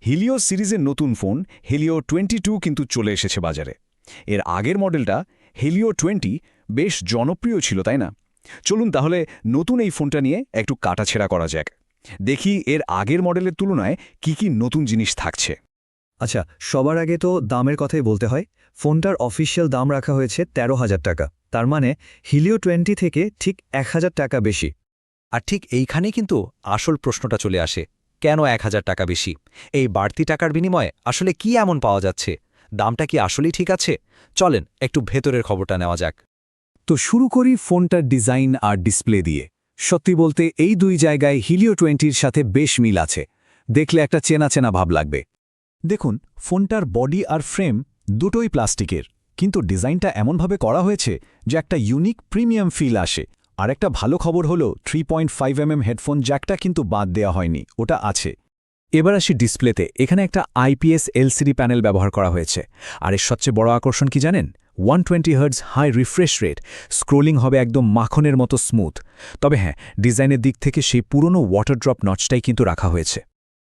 Helio সিরিজের নতুন phone Helio 22 কিন্তু চলে এসেছে বাজারে। এর আগের মডেলটা হেলিও 20 বেশ জনপ্রিয় ছিল, তাই না? চলুন তাহলে নতুন এই ফোনটা নিয়ে একটু কাটাছেঁড়া করা যাক। দেখি এর আগের মডেলের তুলনায় কি নতুন জিনিস থাকছে। আচ্ছা, সবার আগে তো দামের কথাই বলতে হয়। ফোনটার অফিসিয়াল দাম রাখা হয়েছে 13,000 টাকা। তার মানে হিলিও 20 থেকে ঠিক 1,000 টাকা বেশি। আর ঠিক এইখানেই কিন্তু আসল প্রশ্নটা চলে আসে, কেন ১,০০০ টাকা বেশি? এই বাড়তি টাকার বিনিময়ে আসলে কি এমন পাওয়া যাচ্ছে? দামটা কি আসলেই ঠিক আছে? চলেন একটু ভেতরের খবরটা নেওয়া যাক। তো শুরু করি ফোনটার ডিজাইন আর ডিসপ্লে দিয়ে। সত্যি বলতে এই দুই জায়গায় হিলিও 20-র সাথে বেশ মিল আছে। দেখলে একটা চেনা চেনা ভাব লাগবে। দেখুন, ফোনটার বডি আর ফ্রেম দুটোই প্লাস্টিকের, কিন্তু ডিজাইনটা এমনভাবে করা হয়েছে যে একটা ইউনিক প্রিমিয়াম ফিল আসে। আর একটা ভালো খবর হলো 3.5mm হেডফোন জ্যাকটা কিন্তু বাদ দেওয়া হয়নি, ওটা আছে। এবার আসি ডিসপ্লেতে। এখানে একটা IPS LCD প্যানেল ব্যবহার করা হয়েছে। আর এর সবচেয়ে বড় আকর্ষণ কি জানেন? 120 hertz high refresh rate. Scrolling হবে একদম মাখনের মতো স্মুথ। তবে হ্যাঁ, ডিজাইনের দিক থেকে সেই পুরনো ওয়াটার ড্রপ নচটাই কিন্তু রাখা হয়েছে।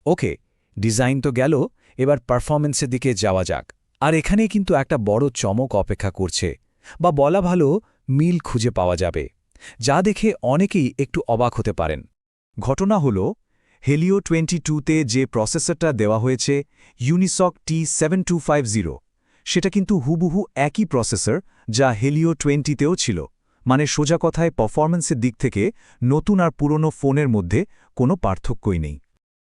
ওকে, ডিজাইন তো গেল, এবার পারফরমেন্সের দিকে যাওয়া যাক। আর এখানে কিন্তু একটা বড় চমক অপেক্ষা করছে, বা বলা ভালো মিল খুঁজে পাওয়া যাবে, যা দেখে অনেকেই একটু অবাক হতে পারেন। ঘটনা হলো, হেলিও 22তে যে প্রসেসরটা দেওয়া হয়েছে ইউনিসক T7250, সেটা কিন্তু হুবহু একই প্রসেসর যা হেলিও 20তেও ছিল। মানে সোজা কথায় পারফরম্যান্সের দিক থেকে নতুন আর পুরনো ফোনের মধ্যে কোনো পার্থক্যই নেই।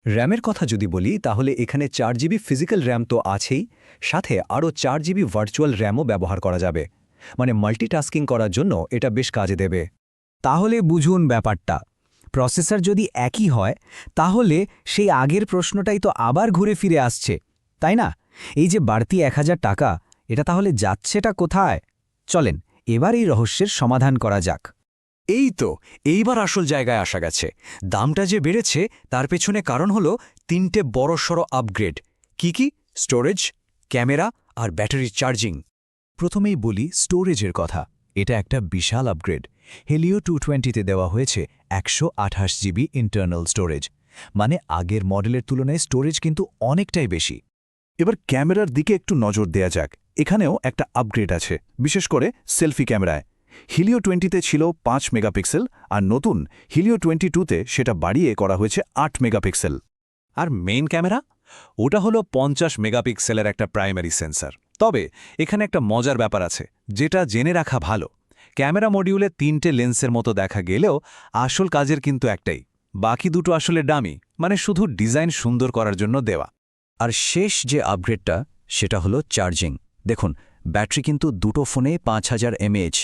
র্যামের কথা যদি বলি, তাহলে এখানে 4GB ফিজিক্যাল র্যাম তো আছেই, সাথে আরও 4GB ভার্চুয়াল র্যামও ব্যবহার করা যাবে। মানে মাল্টিটাস্কিং করার জন্য এটা বেশ কাজে দেবে। তাহলে বুঝুন ব্যাপারটা, প্রসেসর যদি একই হয় তাহলে সেই আগের প্রশ্নটাই তো আবার ঘুরে ফিরে আসছে, তাই না? এই যে বাড়তি 1,000 টাকা, এটা তাহলে যাচ্ছেটা কোথায়? চলেন এবার এই রহস্যের সমাধান করা যাক। এই তো, এইবার আসল জায়গায় আসা গেছে। দামটা যে বেড়েছে তার পেছনে কারণ হলো 3টে বড়সড় আপগ্রেড। কি? স্টোরেজ, ক্যামেরা আর ব্যাটারি চার্জিং। প্রথমেই বলি স্টোরেজের কথা। এটা একটা বিশাল আপগ্রেড। হেলিও 220তে দেওয়া হয়েছে 128GB ইন্টারনাল স্টোরেজ। মানে আগের মডেলের তুলনায় স্টোরেজ কিন্তু অনেকটাই বেশি। এবার ক্যামেরার দিকে একটু নজর দেয়া যাক। এখানেও একটা আপগ্রেড আছে, বিশেষ করে সেলফি ক্যামেরায়। হিলিও 20তে ছিল 5 মেগাপিক্সেল, আর নতুন হিলিও 22তে সেটা বাড়িয়ে করা হয়েছে 8 মেগাপিক্সেল। আর মেইন ক্যামেরা, ওটা হলো 50 মেগাপিক্সেলের একটা প্রাইমারি সেন্সর। তবে এখানে একটা মজার ব্যাপার আছে, যেটা জেনে রাখা ভালো। ক্যামেরা মডিউলে 3টে লেন্সের মতো দেখা গেলেও আসল কাজের কিন্তু একটাই। বাকি দুটো আসলে ডামি, মানে শুধু ডিজাইন সুন্দর করার জন্য দেওয়া। আর শেষ যে আপগ্রেডটা, সেটা হলো চার্জিং। দেখুন, ব্যাটারি কিন্তু দুটো ফোনে 5000 mAh,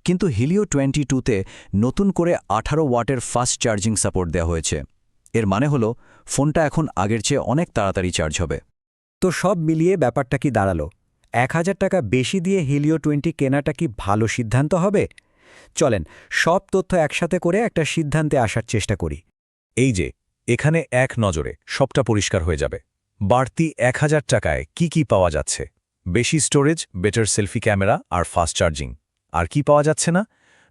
কিন্তু হিলিও 22তে নতুন করে 18 ওয়াটের ফাস্ট চার্জিং সাপোর্ট দেওয়া হয়েছে। এর মানে হলো ফোনটা এখন আগের চেয়ে অনেক তাড়াতাড়ি চার্জ হবে। তো সব মিলিয়ে ব্যাপারটা কি দাঁড়ালো? 1,000 টাকা বেশি দিয়ে হিলিও 20 কেনাটা কি ভালো সিদ্ধান্ত হবে? চলেন সব তথ্য একসাথে করে একটা সিদ্ধান্তে আসার চেষ্টা করি। এই যে, এখানে এক নজরে সবটা পরিষ্কার হয়ে যাবে। বাড়তি 1000 টাকায় কি পাওয়া যাচ্ছে? বেশি স্টোরেজ, বেটার সেলফি ক্যামেরা আর ফাস্ট চার্জিং। আর কি পাওয়া যাচ্ছে না?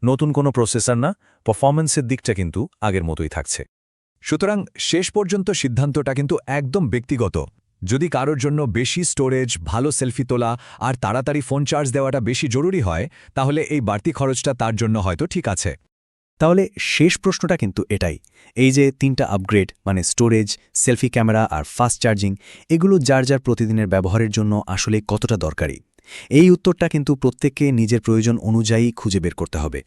নতুন কোনো প্রসেসর না, পারফরম্যান্সের দিকটা কিন্তু আগের মতোই থাকছে। সুতরাং শেষ পর্যন্ত সিদ্ধান্তটা কিন্তু একদম ব্যক্তিগত। যদি কারোর জন্য বেশি স্টোরেজ, ভালো সেলফি তোলা আর তাড়াতাড়ি ফোন চার্জ দেওয়াটা বেশি জরুরি হয়, তাহলে এই বাড়তি খরচটা তার জন্য হয়তো ঠিক আছে। তাহলে শেষ প্রশ্নটা কিন্তু এটাই, এই যে 3টা আপগ্রেড মানে স্টোরেজ, সেলফি ক্যামেরা আর ফাস্ট চার্জিং, এগুলো যার যার প্রতিদিনের ব্যবহারের জন্য আসলে কতটা দরকারি? এই উত্তরটা কিন্তু প্রত্যেককে নিজের প্রয়োজন অনুযায়ী খুঁজে বের করতে হবে।